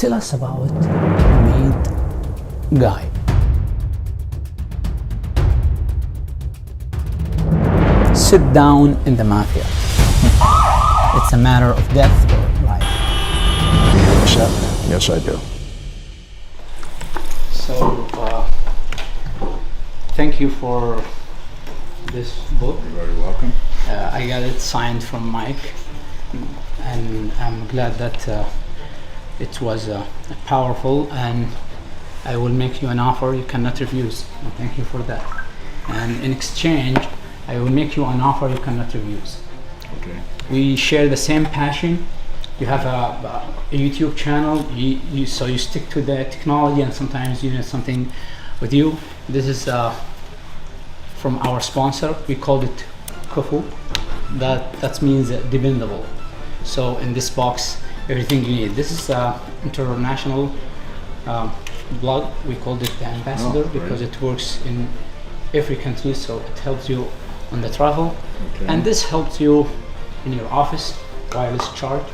tell us about Meet Guy. Sit down in the Mafia. It's a matter of death or life. Do you accept? Yes, I do. So, thank you for this book. You're very welcome. I got it signed from Mike, and I'm glad that it was powerful, and I will make you an offer you cannot refuse. And thank you for that. And in exchange, I will make you an offer you cannot refuse. Okay. We share the same passion. You have a YouTube channel, so you stick to the technology, and sometimes you need something with you. This is from our sponsor. We called it Kufu. That means dependable. So in this box, everything you need. This is international blog. We called it the ambassador because it works in every country, so it helps you on the travel. Okay. And this helps you in your office, wireless charge.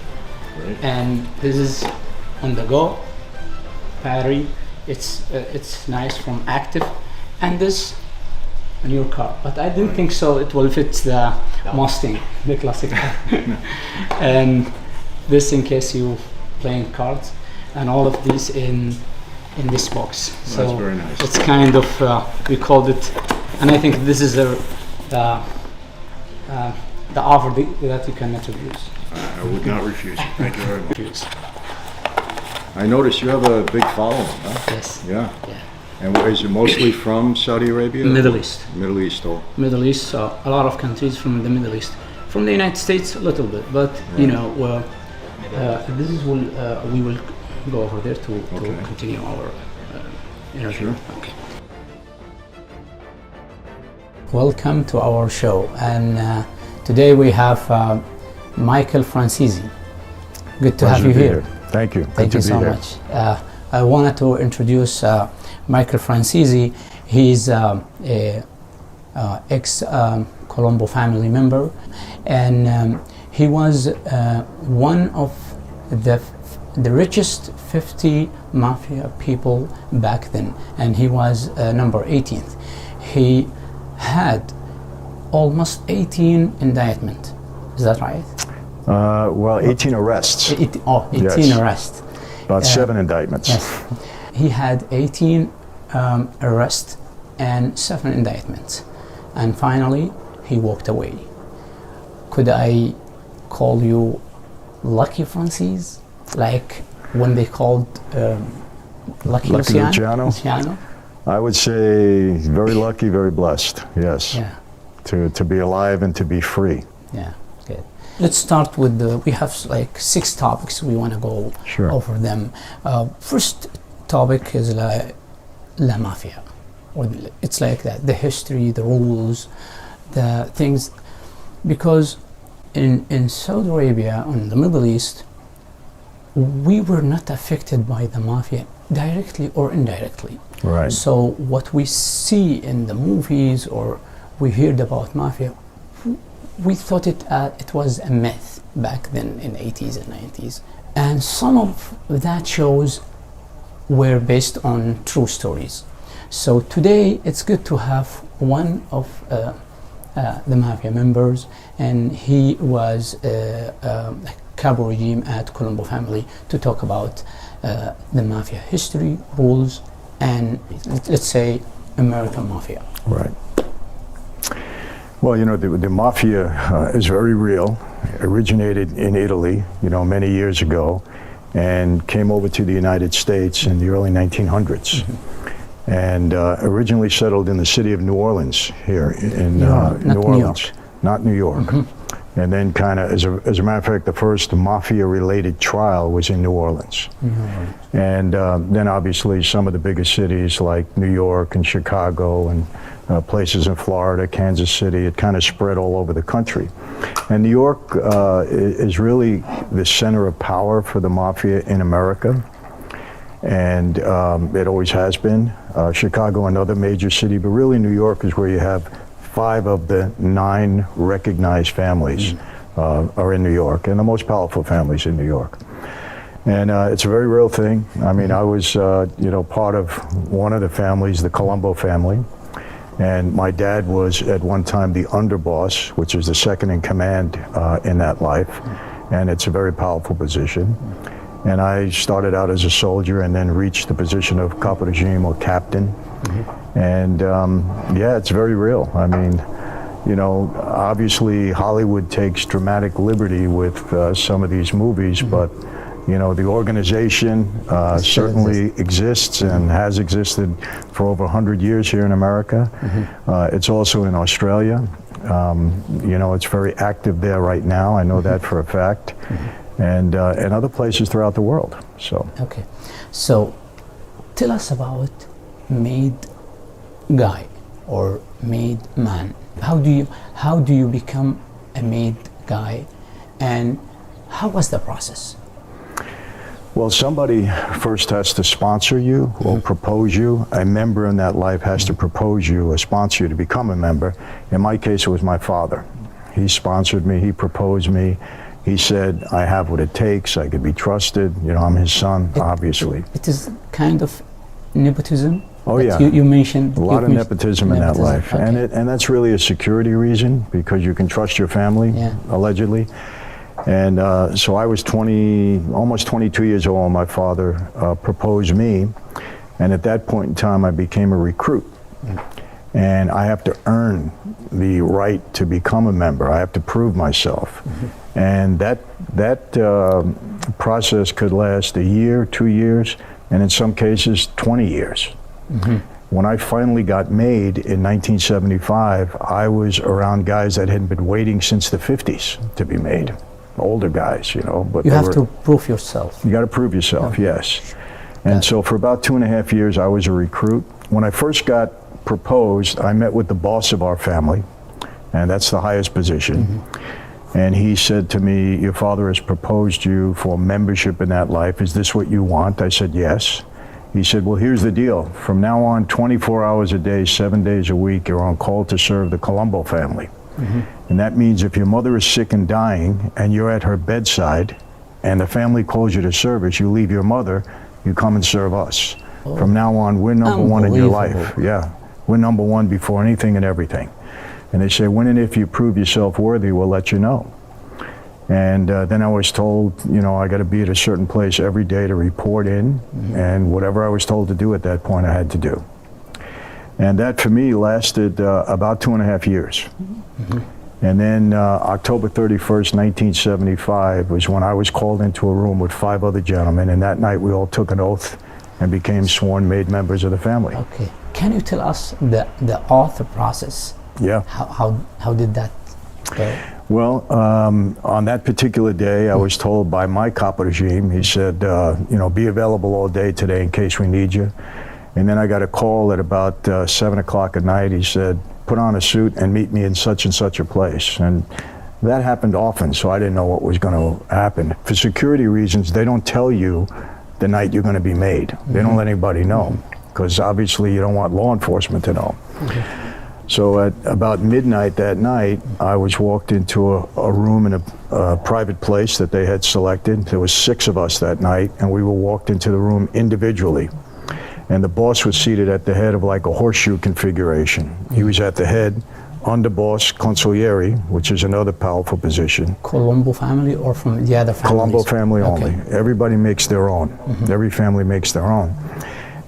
Great. And this is on the go battery. It's nice from active, and this on your car. But I didn't think so it will fit the Mustang, the classic. And this in case you playing cards, and all of these in this box. So that's very nice. It's kind of we called it, and I think this is the offer that you cannot refuse. I would not refuse it. Thank you very much. I noticed you have a big following, huh? Yes. Yeah. Yeah. And is it mostly from Saudi Arabia? Middle East. Middle East, oh. Middle East, so a lot of countries from the Middle East. From the United States, a little bit, but you know, this is we will go over there to continue our interview. Sure. Okay. Welcome to our show, and today we have Michael Francisi. Good to have you here. Thank you. Thank you so much. I wanted to introduce Michael Francisi. He's ex-Colombo family member, and he was one of the richest 50 mafia people back then, and he was number 18th. He had almost 18 indictments. Is that right? Well, 18 arrests. 18 Yes. arrests. About 7 indictments. Yes. He had 18 arrests and 7 indictments. And finally, he walked away. Could I call you Lucky Francis? Like when they called Lucky Luciano? I would say very lucky, very blessed, yes. Yeah. To be alive and to be free. Yeah, good. Let's start with we have like 6 topics. We want to go over them. First topic is La Mafia. Or it's like that, the history, the rules, the things. Because in Saudi Arabia, in the Middle East, we were not affected by the Mafia directly or indirectly. Right. So what we see in the movies or we heard about Mafia, we thought it was a myth back then in 80s and 90s. And some of that shows were based on true stories. So today it's good to have one of the Mafia members, and he was a cabo regime at Colombo family, to talk about the Mafia history, rules, and let's say American Mafia. Right. Well, you know, the Mafia is very real. Originated in Italy, you know, many years ago, and came over to the United States in the early 1900s. And originally settled in the city of New Orleans here in New Orleans, not New York. And then kind of, as a matter of fact, the first Mafia-related trial was in New Orleans. And then obviously some of the biggest cities like New York and Chicago and places in Florida, Kansas City, it kind of spread all over the country. And New York is really the center of power for the Mafia in America. And it always has been. Chicago, another major city, but really New York is where you have 5 of the 9 recognized families are in New York, and the most powerful families in New York. And it's a very real thing. I mean, I was, part of one of the families, the Colombo family. And my dad was at one time the underboss, which is the second in command in that life. And it's a very powerful position. And I started out as a soldier and then reached the position of capo regime or captain. And it's very real. I mean, obviously Hollywood takes dramatic liberty with some of these movies, but the organization certainly exists and has existed for over 100 years here in America. It's also in Australia. It's very active there right now. I know that for a fact. And other places throughout the world. So. Okay. So tell us about made guy or made man. How do you become a made guy, and how was the process? Well, somebody first has to sponsor you or propose you. A member in that life has to propose you or sponsor you to become a member. In my case, it was my father. He sponsored me, he proposed me. He said, I have what it takes, I could be trusted, I'm his son, obviously. It is kind of nepotism? Oh yeah. You mentioned a lot of nepotism in that life. Okay. And that's really a security reason, because you can trust your family, allegedly. And so I was almost 22 years old when my father proposed me. And at that point in time, I became a recruit. And I have to earn the right to become a member. I have to prove myself. And that process could last a year, 2 years, and in some cases, 20 years. When I finally got made in 1975, I was around guys that had been waiting since the 50s to be made. Older guys, but you have to prove yourself. You got to prove yourself, yes. And so for about 2.5 years, I was a recruit. When I first got proposed, I met with the boss of our family, and that's the highest position. And he said to me, your father has proposed you for membership in that life. Is this what you want? I said, yes. He said, well, here's the deal. From now on, 24 hours a day, 7 days a week, you're on call to serve the Colombo family. And that means if your mother is sick and dying and you're at her bedside and the family calls you to service, you leave your mother, you come and serve us. From now on, we're number one in your life. Yeah, we're number one before anything and everything. And they say, when and if you prove yourself worthy, we'll let you know. And then I was told, I got to be at a certain place every day to report in, and whatever I was told to do at that point, I had to do. And that for me lasted about 2.5 years. And then October 31st, 1975 was when I was called into a room with 5 other gentlemen, and that night we all took an oath and became sworn made members of the family. Okay. Can you tell us the oath process? Yeah. How did that go? Well, on that particular day, I was told by my capo regime, he said, be available all day today in case we need you. And then I got a call at about 7 o'clock at night. He said, put on a suit and meet me in such and such a place. And that happened often, so I didn't know what was going to happen. For security reasons, they don't tell you the night you're going to be made. They don't let anybody know, because obviously you don't want law enforcement to know. So at about midnight that night, I was walked into a room in a private place that they had selected. There was 6 of us that night, and we were walked into the room individually. And the boss was seated at the head of like a horseshoe configuration. He was at the head, underboss, consigliere, which is another powerful position. Colombo family or from the other families? Colombo family only. Everybody makes their own. Every family makes their own.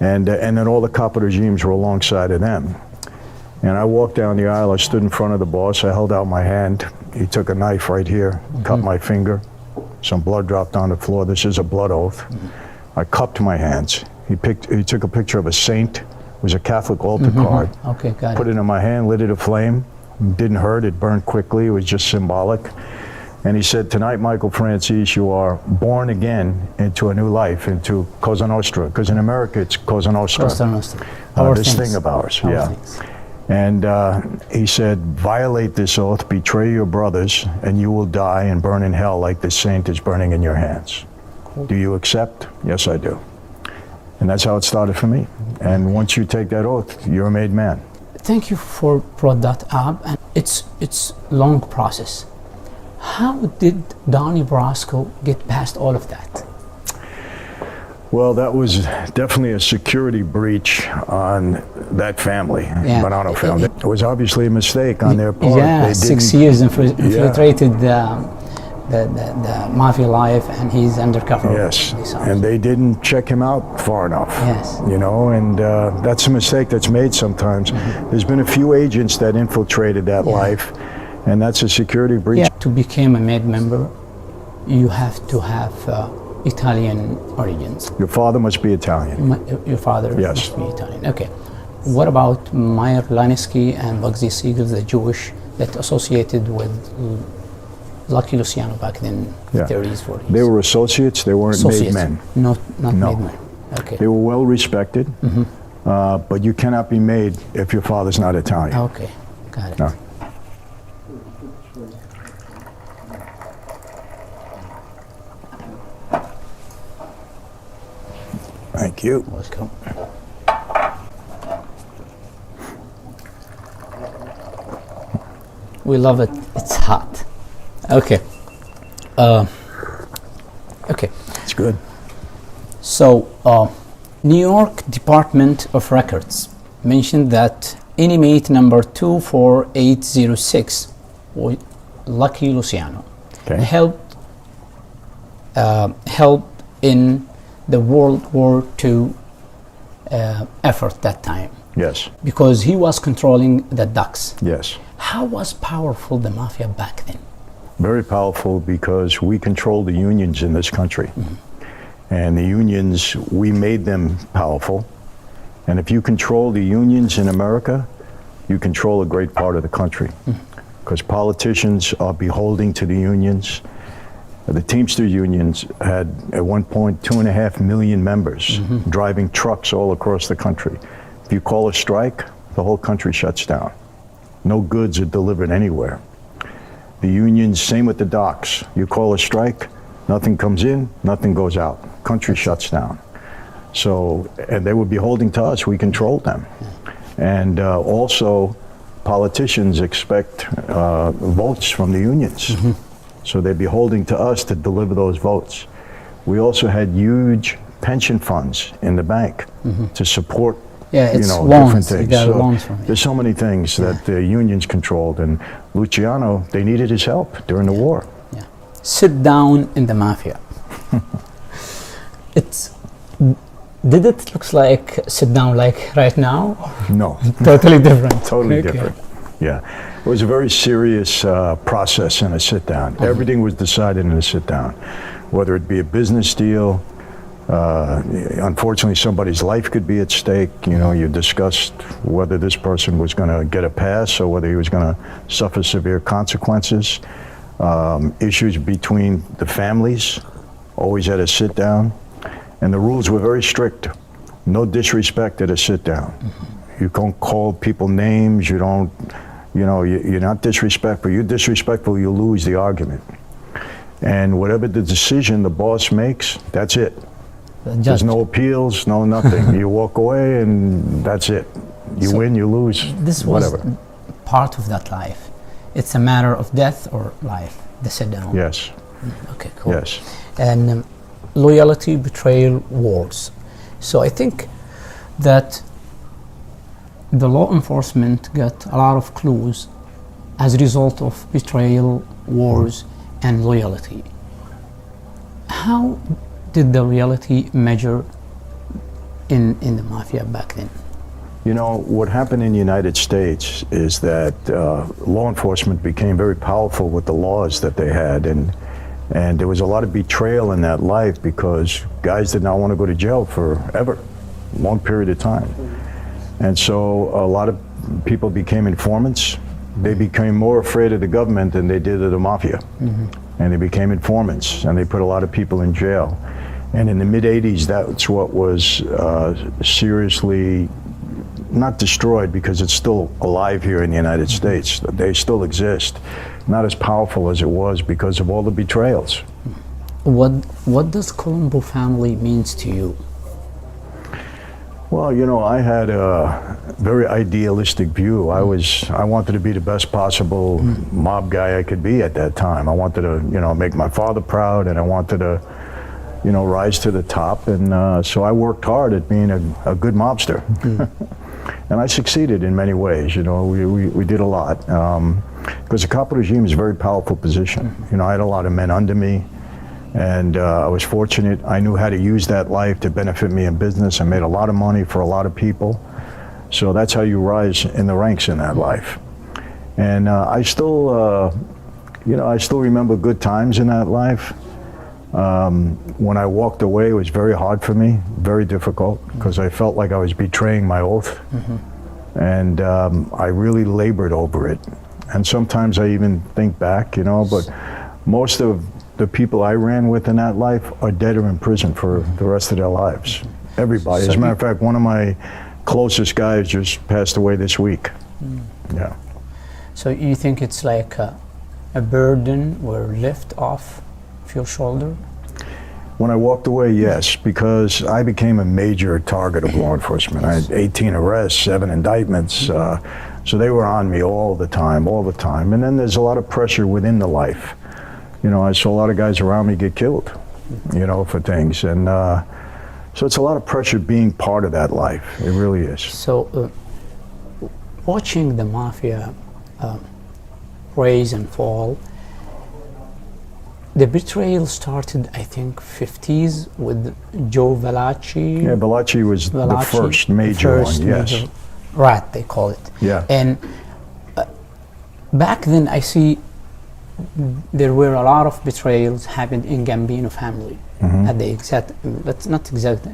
And then all the capo regimes were alongside of them. And I walked down the aisle, I stood in front of the boss, I held out my hand. He took a knife right here, cut my finger. Some blood dropped on the floor. This is a blood oath. I cupped my hands. He took a picture of a saint. It was a Catholic altar card. Okay, got Put it in my hand, lit it aflame. It didn't hurt, it burned quickly. It was just symbolic. And he said, tonight, Michael Francis, you are born again into a new life, into Cosa Nostra. Because in America, it's Cosa Nostra. Cosa Nostra. This thing of ours, And he said, violate this oath, betray your brothers, and you will die and burn in hell like this saint is burning in your hands. Do you accept? Yes, I do. And that's how it started for me. And once you take that oath, you're a made man. Thank you for brought that up. And it's long process. How did Donnie Brasco get past all of that? Well, that was definitely a security breach on that family, Bonanno family. It was obviously a mistake on their part. Yeah, They 6 years infiltrated the mafia life, and he's undercover. Yes, and they didn't check him out far enough. Yes. You know, and that's a mistake that's made sometimes. There's been a few agents that infiltrated that life, and that's a security breach. Yeah. To become a MAD member, you have to have Italian origins. Your father must be Italian. Your father must be Italian. Okay. What about Meyer Lansky and Bugsy Siegel, the Jewish that associated with Lucky Luciano back then, 30s, 40s? They were associates. They weren't made men. Not made men. Okay. They were well respected, but you cannot be made if your father's not Italian. Okay, got it. No. Thank you. Welcome. We love it. It's hot. Okay. Okay. It's good. So, New York Department of Records mentioned that inmate number 24806, Lucky Luciano, helped in the World War II effort that time. Yes. Because he was controlling the docks. Yes. How was powerful the mafia back then? Very powerful because we control the unions in this country. And the unions, we made them powerful. And if you control the unions in America, you control a great part of the country. Because politicians are beholden to the unions. The Teamster unions had, at one point, 2.5 million members driving trucks all across the country. If you call a strike, the whole country shuts down. No goods are delivered anywhere. The unions, same with the docks. You call a strike, nothing comes in, nothing goes out. Country shuts down. So, and they were beholden to us, we controlled them. And also, politicians expect votes from the unions. So they're beholden to us to deliver those votes. We also had huge pension funds in the bank to support different things. So there's so many things that the unions controlled, and Luciano, they needed his help during the war. Sit down in the mafia. Did it look like sit down like right now? No. Totally different. Totally different. Yeah. It was a very serious process in a sit down. Everything was decided in a sit down, whether it be a business deal. Unfortunately, somebody's life could be at stake. You know, you discussed whether this person was going to get a pass or whether he was going to suffer severe consequences. Issues between the families, always at a sit down. And the rules were very strict. No disrespect at a sit down. You don't call people names. You don't, you're not disrespectful. You're disrespectful, you lose the argument. And whatever the decision the boss makes, that's it. There's no appeals, no nothing. You walk away and that's it. You win, you lose, this was part of that life. It's a matter of death or life, the sit down. Yes. Okay, cool. Yes. And loyalty, betrayal, wars. So I think that the law enforcement got a lot of clues as a result of betrayal, wars, and loyalty. How did the loyalty measure in the mafia back then? You know, what happened in the United States is that law enforcement became very powerful with the laws that they had, and there was a lot of betrayal in that life because guys did not want to go to jail forever, long period of time. And so a lot of people became informants. They became more afraid of the government than they did of the mafia. And they became informants, and they put a lot of people in jail. And in the mid-'80s, that's what was seriously, not destroyed because it's still alive here in the United States. They still exist. Not as powerful as it was because of all the betrayals. What does Colombo family means to you? Well, you know, I had a very idealistic view. I wanted to be the best possible mob guy I could be at that time. I wanted to, make my father proud, and I wanted to, rise to the top. And so I worked hard at being a good mobster. And I succeeded in many ways. We did a lot. Because the capo regime is a very powerful position. I had a lot of men under me, and I was fortunate. I knew how to use that life to benefit me in business. I made a lot of money for a lot of people. So that's how you rise in the ranks in that life. And I still remember good times in that life. When I walked away, it was very hard for me, very difficult, because I felt like I was betraying my oath. And I really labored over it. And sometimes I even think back, but most of the people I ran with in that life are dead or in prison for the rest of their lives. Everybody. As a matter of fact, one of my closest guys just passed away this week. Yeah. So you think it's like a burden were lift off your shoulder? When I walked away, yes, because I became a major target of law enforcement. I had 18 arrests, 7 indictments. So they were on me all the time. And then there's a lot of pressure within the life. I saw a lot of guys around me get killed, for things. And so it's a lot of pressure being part of that life. It really is. So watching the Mafia rise and fall, the betrayal started, I think, 50s with Joe Valachi. Yeah, Valachi was the first major one, yes. Major rat, they call it. Yeah. And back then, I see there were a lot of betrayals happened in Gambino family at the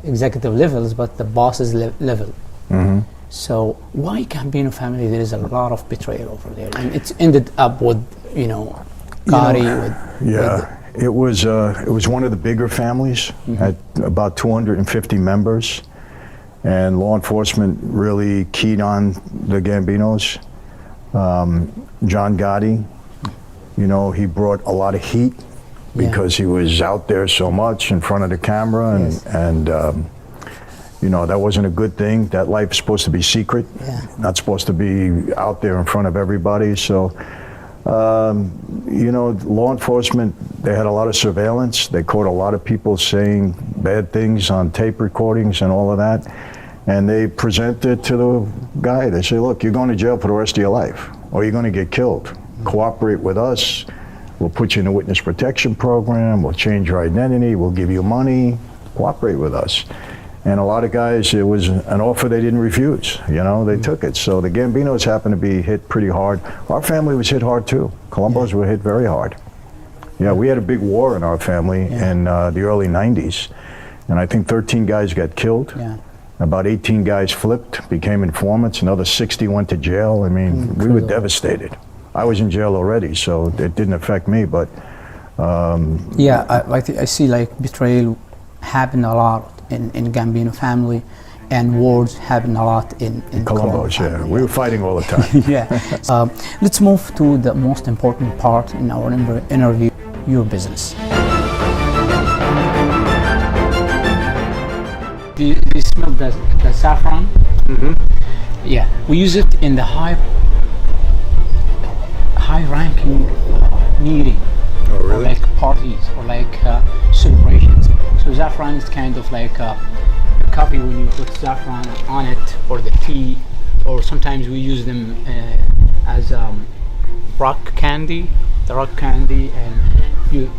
executive levels, but the bosses level. So why Gambino family? There is a lot of betrayal over there, and it's ended up with Gotti. It was one of the bigger families, had about 250 members. And law enforcement really keyed on the Gambinos. John Gotti, he brought a lot of heat because he was out there so much in front of the camera, and that wasn't a good thing. That life is supposed to be secret, not supposed to be out there in front of everybody. So, law enforcement, they had a lot of surveillance. They caught a lot of people saying bad things on tape recordings and all of that. And they present it to the guy. They say, look, you're going to jail for the rest of your life, or you're going to get killed. Cooperate with us. We'll put you in a witness protection program. We'll change your identity. We'll give you money. Cooperate with us. And a lot of guys, it was an offer they didn't refuse. They took it. So the Gambinos happened to be hit pretty hard. Our family was hit hard too. Colombos were hit very hard. Yeah, we had a big war in our family in the early 90s. And I think 13 guys got killed. About 18 guys flipped, became informants. Another 60 went to jail. I mean, we were devastated. I was in jail already, so it didn't affect me, but... I see like betrayal happened a lot in Gambino family, and wars happen a lot in Colombos. We were fighting all the time. Let's move to the most important part in our interview, your business. Do you smell the saffron? Yeah, we use it in the high-ranking meeting, or like parties, or like celebrations. So saffron is kind of like coffee when you put saffron on it, or the tea, or sometimes we use them as rock candy, and you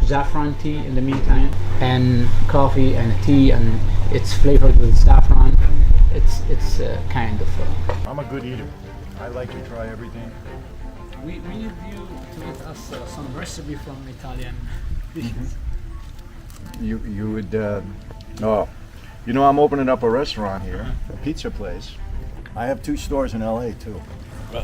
saffron tea in the meantime, and coffee and tea, and it's flavored with saffron. It's kind of. I'm a good eater. I like to try everything. We need you to eat us some recipe from Italian dishes. You would. I'm opening up a restaurant here, a pizza place. I have 2 stores in LA too.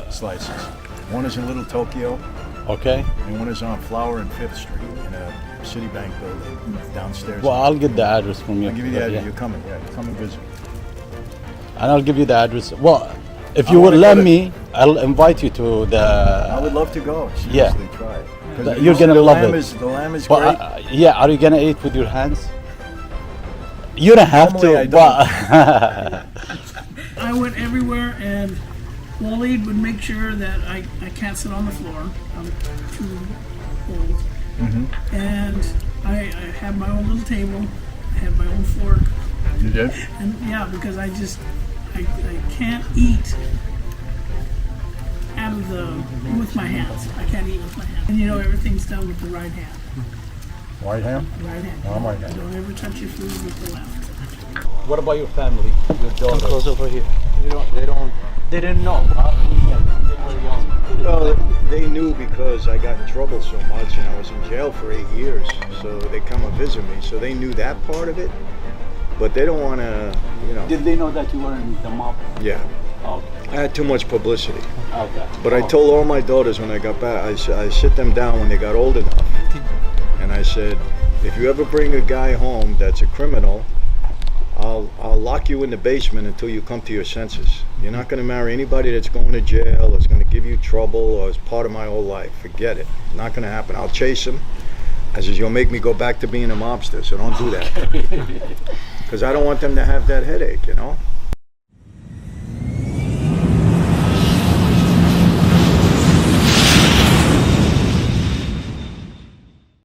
Slices. One is in Little Tokyo. Okay. And one is on Flower and 5th Street in a Citibank building downstairs. Well, I'll get the address from you. I'll give you the address. You're coming. Come and visit. And I'll give you the address. Well, if you would let me, I'll invite you to the... I would love to go. Seriously, try it. You're going to love it. The lamb is great. Are you going to eat with your hands? You don't have Normally to, I I went everywhere, and Waleed would make sure that I can't sit on the floor. I'm too old. and I had my own little table. I had my own fork. You did? And yeah, because I can't eat out of with my hands. I can't eat with my hands. And you know, everything's done with the right hand. Right hand? Right hand. Oh, right hand. Don't ever touch your food with the left. What about your family? Your daughter? Close over here. They didn't know. Huh? They were young. Well, they knew because I got in trouble so much and I was in jail for 8 years. So they come and visit me. So they knew that part of it. But they don't want to, you know. Did they know that you were in the mob? Yeah. Okay. I had too much publicity. Okay. But I told all my daughters when I got back, I sit them down when they got old enough. And I said, if you ever bring a guy home that's a criminal, I'll lock you in the basement until you come to your senses. You're not going to marry anybody that's going to jail or is going to give you trouble or is part of my whole life. Forget it. Not going to happen. I'll chase him. I says, you'll make me go back to being a mobster, so don't do that. Because I don't want them to have that headache, you know?